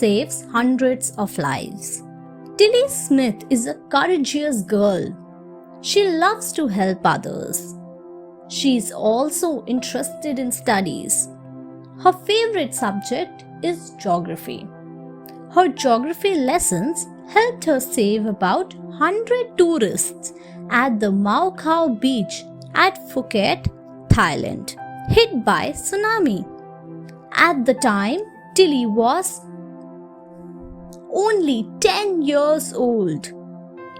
saves hundreds of lives. Tilly Smith is a courageous girl. She loves to help others. She is also interested in studies. Her favorite subject is geography. Her geography lessons helped her save about 100 tourists at the Mau Khao beach at Phuket, Thailand, hit by tsunami. At the time, Tilly was only 10 years old.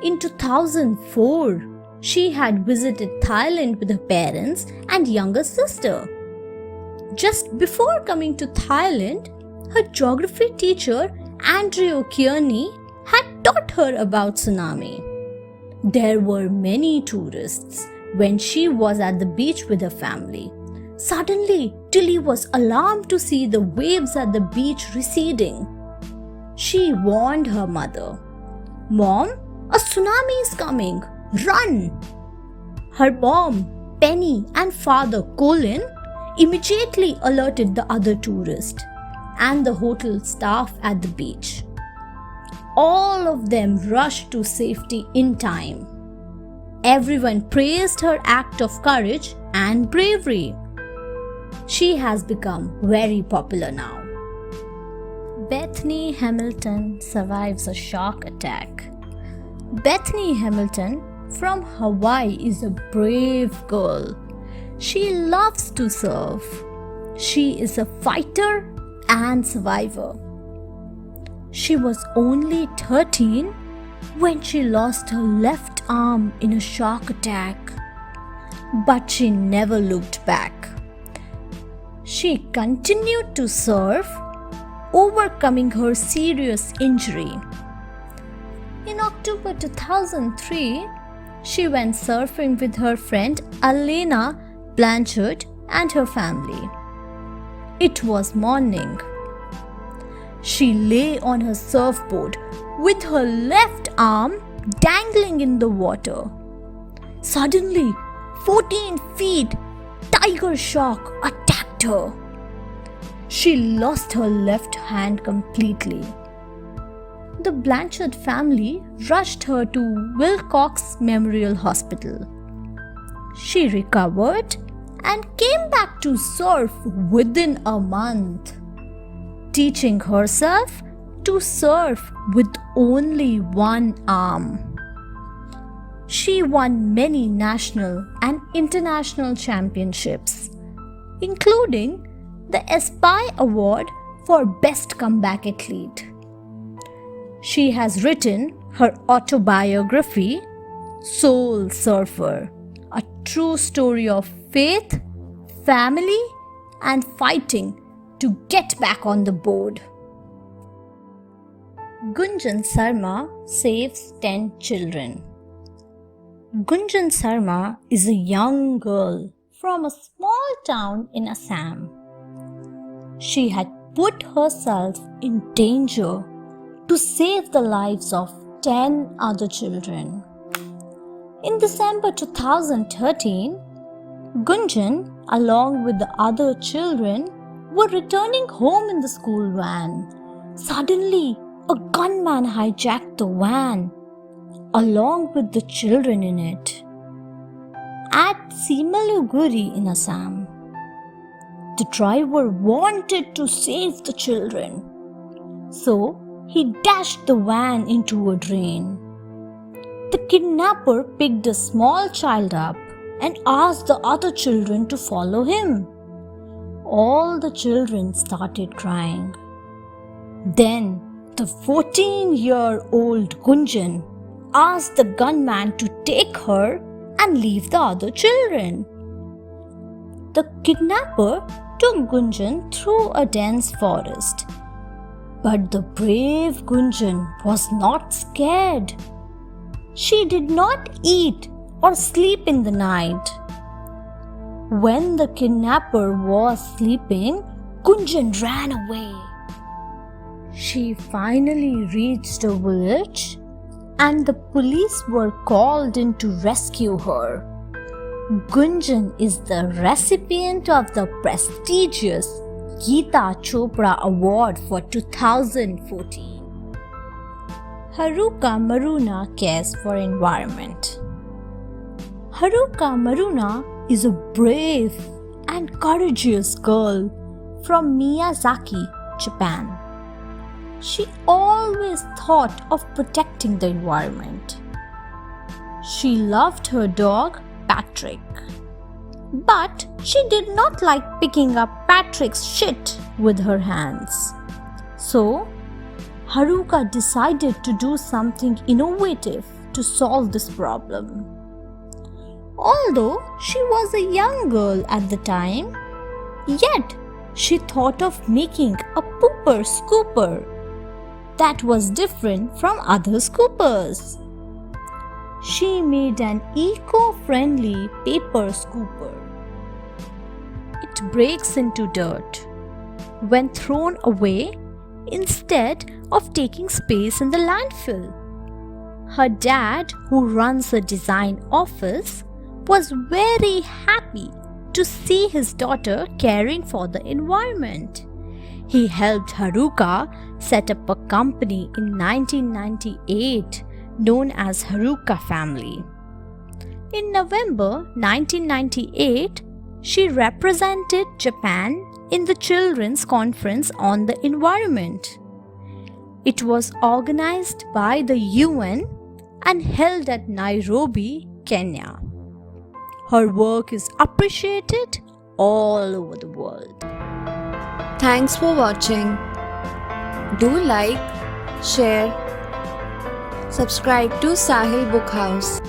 In 2004, she had visited Thailand with her parents and younger sister. Just before coming to Thailand, her geography teacher Andrew Kearney had taught her about tsunami. There were many tourists when she was at the beach with her family. Suddenly, Tilly was alarmed to see the waves at the beach receding. She warned her mother, "Mom, a tsunami is coming. Run!" Her mom, Penny, and father, Colin, immediately alerted the other tourists and the hotel staff at the beach. All of them rushed to safety in time. Everyone praised her act of courage and bravery. She has become very popular now. Bethany Hamilton survives a shark attack. Bethany Hamilton from Hawaii is a brave girl. She loves to surf. She is a fighter and survivor. She was only 13 when she lost her left arm in a shark attack. But she never looked back. She continued to surf, overcoming her serious injury. In October 2003, she went surfing with her friend Alena Blanchard and her family. It was morning. She lay on her surfboard with her left arm dangling in the water. Suddenly, 14 feet tiger shark attacked her. She lost her left hand completely. The Blanchard family rushed her to Wilcox Memorial Hospital. She recovered and came back to surf within a month, teaching herself to surf with only one arm. She won many national and international championships, including the Aspire Award for Best Comeback Athlete. She has written her autobiography, Soul Surfer, a true story of faith, family, and fighting to get back on the board. Gunjan Sarma saves 10 children. Gunjan Sarma is a young girl from a small town in Assam. She had put herself in danger to save the lives of 10 other children. In December 2013, Gunjan, along with the other children, were returning home in the school van. Suddenly, a gunman hijacked the van, along with the children in it, at Simaluguri in Assam. The driver wanted to save the children, so he dashed the van into a drain. The kidnapper picked a small child up and asked the other children to follow him. All the children started crying. Then the 14-year-old Gunjan asked the gunman to take her and leave the other children. The kidnapper took Gunjan through a dense forest. But the brave Gunjan was not scared. She did not eat or sleep in the night. When the kidnapper was sleeping, Gunjan ran away. She finally reached a village and the police were called in to rescue her. Gunjan is the recipient of the prestigious Geeta Chopra Award for 2014. Haruka Maruna cares for environment. Haruka Maruna is a brave and courageous girl from Miyazaki, Japan. She always thought of protecting the environment. She loved her dog, Patrick. But she did not like picking up Patrick's shit with her hands. So, Haruka decided to do something innovative to solve this problem. Although she was a young girl at the time, yet she thought of making a pooper scooper that was different from other scoopers. She made an eco-friendly paper scooper. It breaks into dirt when thrown away instead of taking space in the landfill. Her dad, who runs a design office, was very happy to see his daughter caring for the environment. He helped Haruka set up a company in 1998 known as Haruka Family. In November 1998, she represented Japan in the Children's Conference on the Environment. It was organized by the UN and held at Nairobi, Kenya. Her work is appreciated all over the world. Thanks for watching. Do like, share, subscribe to Sahil Book House.